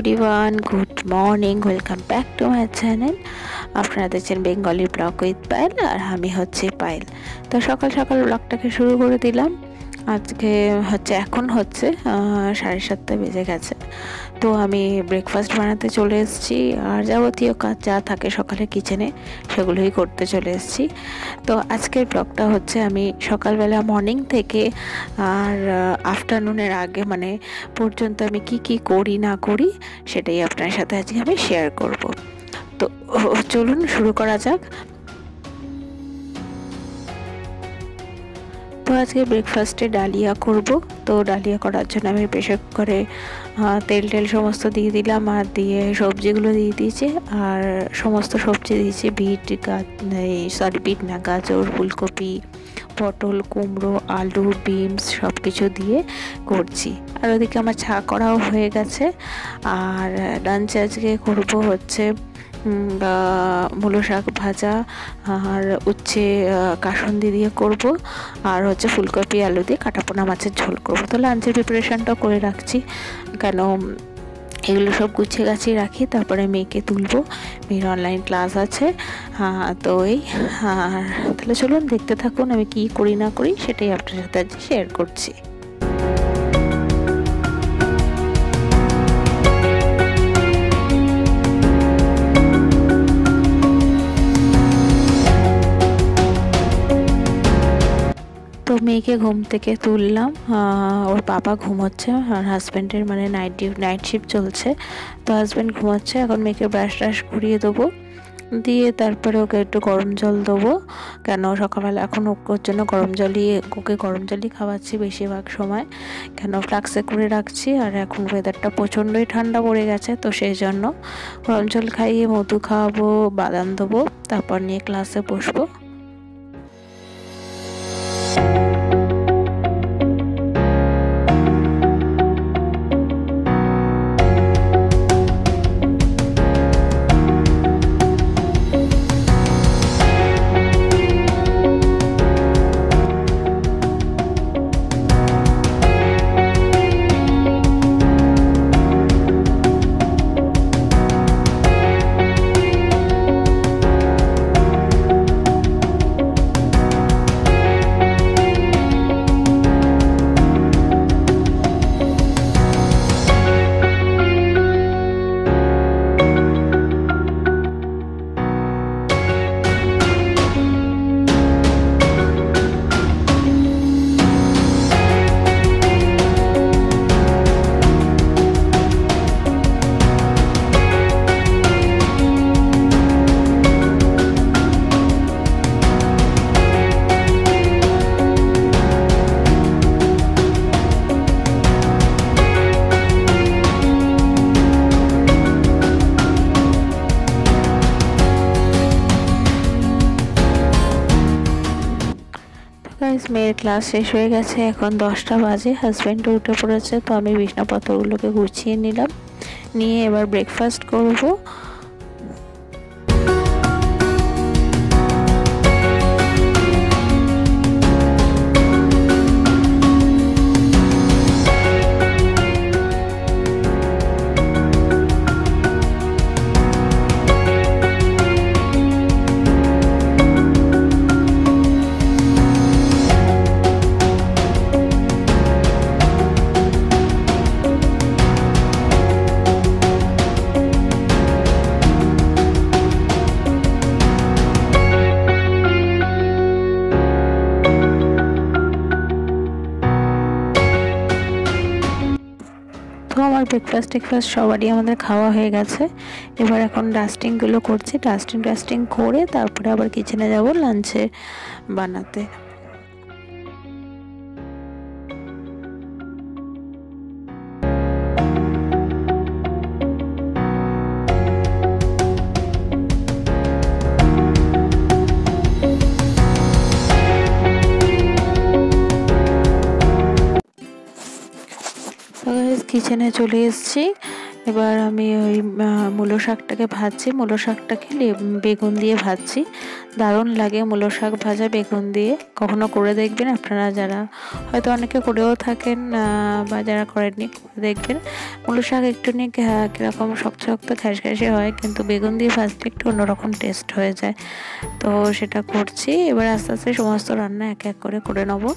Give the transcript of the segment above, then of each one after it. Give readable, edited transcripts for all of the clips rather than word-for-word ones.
Everyone, good morning, welcome back to my channel. আপনারা দেখছেন Bengali blog with Payel, আর আমি হচ্ছে পায়েল। তো সকাল সকাল ব্লগটাকে শুরু করে দিলাম। আজকে এখন হচ্ছে 7:30 বেজে গেছে। তো আমি ব্রেকফাস্ট বানাতে চলে এসেছি, আর যাবতীয় কাজ যা থাকে সকালে কিচেনে সেগুলোই করতে চলে এসেছি। তো আজকের ব্লগটা হচ্ছে আমি সকালবেলা মর্নিং থেকে আর আফটারনুনের আগে পর্যন্ত আমি কি করি না করি সেটাই আপনার সাথে আজকে আমি শেয়ার করব। তো চলুন শুরু করা যাক। তো আজকে ব্রেকফাস্টে ডালিয়া করব। তো ডালিয়া করার জন্য আমি প্রেসার কুকারে তেল সমস্ত দিয়ে দিলাম, আর দিয়ে সবজিগুলো দিয়ে দিয়েছি, আর সমস্ত সবজি দিয়েছি, বিট না গাজর, ফুলকপি, পটল, কুমড়ো, আলু, বিনস সব কিছু দিয়ে করছি। আর ওদিকে আমার চা করাও হয়ে গেছে। আর লাঞ্চে আজকে করব হচ্ছে মূলো শাক ভাজা, আর উচ্ছে কাসুন্দি দিয়ে করব, আর হচ্ছে ফুলকপি আলু দিয়ে কাটাপোনা মাছের ঝোল করব। তো লাঞ্চের প্রিপারেশনটাও করে রাখছি, কেন এগুলো সব গুছিয়ে গাছিয়ে রাখি, তারপরে মেয়েকে তুলবো, মেয়ের অনলাইন ক্লাস আছে। তো আর তাহলে চলুন দেখতে থাকুন আমি কি করি না করি সেটাই আপনার সাথে আজ শেয়ার করছি। তো মেয়েকে ঘুম থেকে তুললাম, ওর বাবা ঘুমোচ্ছে, আর হাজব্যান্ডের নাইট শিফট চলছে। তো হাজব্যান্ড ঘুমোচ্ছে, এখন মেয়েকে ব্রাশ করিয়ে দেবো, দিয়ে তারপরে ওকে একটু গরম জল দেবো, কেন সকালবেলা এখন ওর জন্য ওকে গরম জলই খাওয়াচ্ছি বেশিরভাগ সময়, কেন ফ্লাক্সে করে রাখছি। আর এখন ওয়েদারটা প্রচণ্ডই ঠান্ডা পড়ে গেছে, তো সেই জন্য গরম জল খাইয়ে মধু খাওয়াবো, বাদাম দেবো, তারপর নিয়ে ক্লাসে বসবো। মেয়ের ক্লাস শেষ হয়ে গেছে, এখন 10টা বাজে, হাজব্যান্ডও উঠে পড়েছে। তো আমি বিছানাপত্রগুলোকে গুছিয়ে নিলাম, নিয়ে এবার ব্রেকফাস্ট করব। তো আমার ব্রেকফাস্ট সবারই আমাদের খাওয়া হয়ে গেছে। এবার এখন ডাস্টিংগুলো করছি, ডাস্টিং করে তারপরে আবার কিচেনে যাব লাঞ্চে বানাতে। কিচেনে চলে এসেছি, এবার আমি ওই মূলো শাকটাকে ভাজছি, মূলো শাকটাকে বেগুন দিয়ে ভাজছি। দারুণ লাগে মূলো শাক ভাজা বেগুন দিয়ে, কখনো করে দেখবেন আপনারা, যারা হয়তো অনেকে করেও থাকেন বা যারা করেননি করে দেখবেন। মূলো শাক একটু নিয়ে কীরকম শক্ত শক্ত ঘ্যাস ঘ্যাসে হয়, কিন্তু বেগুন দিয়ে ভাজলে একটু অন্যরকম টেস্ট হয়ে যায়। তো সেটা করছি। এবার আস্তে আস্তে সমস্ত রান্না এক এক করে নেবো।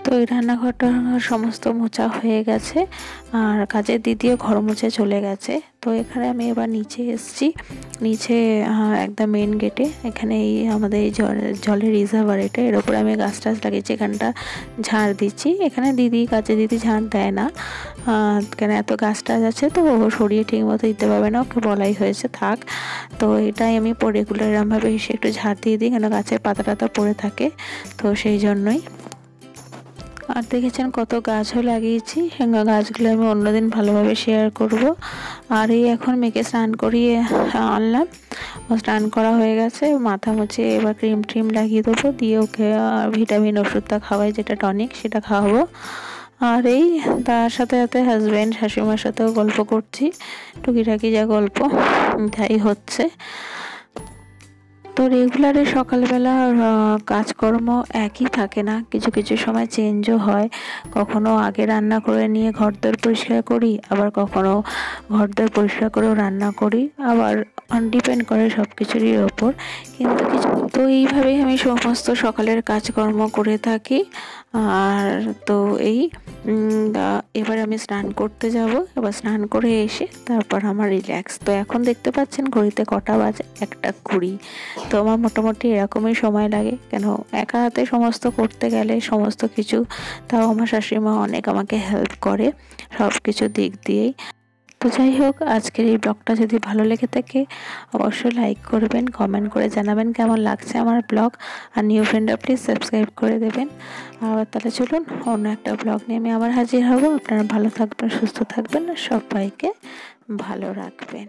তো এই রান্নাঘরটা সমস্ত মোছা হয়ে গেছে আর কাজের দিদিও ঘর মুছে চলে গেছে। তো এখানে আমি এবার নিচে এসেছি, নিচে একদম মেন গেটে এখানে এই আমাদের এই জলের রিজার্ভার, এর ওপরে আমি গাছ টাছ লাগিয়েছি, এখানটা ঝাড় দিচ্ছি। এখানে কাজের দিদি ঝাড় দেয় না, কেন এত গাছ টাছ আছে তো সরিয়ে ঠিক মতো দিতে পারবে না, ওকে বলাই হয়েছে থাক। তো এটাই আমি রেগুলার এরমভাবে এসে একটু ঝাড় দিয়ে দিই, কেন গাছের পাতা টাতা পড়ে থাকে, তো সেই জন্যই। আর দেখেছেন কত গাছও লাগিয়েছি, গাছগুলো আমি অন্যদিন ভালোভাবে শেয়ার করব। আর এই এখন মেয়েকে স্নান করিয়ে আনলাম, স্নান করা হয়ে গেছে, মাথা মুছে এবার ক্রিম ট্রিম লাগিয়ে দেবো, দিয়ে ওকে ভিটামিন ওষুধটা খাওয়াই, যেটা টনিক সেটা খাওয়াবো। আর এই তার সাথে সাথে হাজব্যান্ড শাশুড়িমার সাথেও গল্প করছি, টুকিটাকি যা গল্প তাই হচ্ছে। তো রেগুলারে সকালবেলা কাজকর্ম একই থাকে না, কিছু কিছু সময় চেঞ্জও হয়। কখনো আগে রান্না করে নিয়ে ঘরদোর পরিষ্কার করি, আবার কখনো ঘরদোর পরিষ্কার করেও রান্না করি, আবার ডিপেন্ড করে সব কিছুরই ওপর। কিন্তু তো এইভাবেই আমি সমস্ত সকালের কাজকর্ম করে থাকি। আর তো এই এবার আমি স্নান করতে যাব, এবার স্নান করে এসে তারপর আমার রিল্যাক্স। তো এখন দেখতে পাচ্ছেন ঘড়িতে কটা বাজে, 1:20। তো আমার মোটামুটি এরকমই সময় লাগে, কেন একা হাতে সমস্ত করতে গেলে সমস্ত কিছু, তাও আমার শাশুড়িমা অনেক আমাকে হেল্প করে সব কিছু দিক দিয়েই। তো যাই হোক, আজকের এই ব্লগটা যদি ভালো লেগে থাকে অবশ্যই লাইক করবেন, কমেন্ট করে জানাবেন কেমন লাগছে আমার ব্লগ। আর নিউ ফ্রেন্ডরা প্লিজ সাবস্ক্রাইব করে দেবেন। আবার তাহলে চলুন অন্য একটা ব্লগ নিয়ে আমি আবার হাজির হব। আপনারা ভালো থাকবেন, সুস্থ থাকবেন, আর সবাইকে ভালো রাখবেন।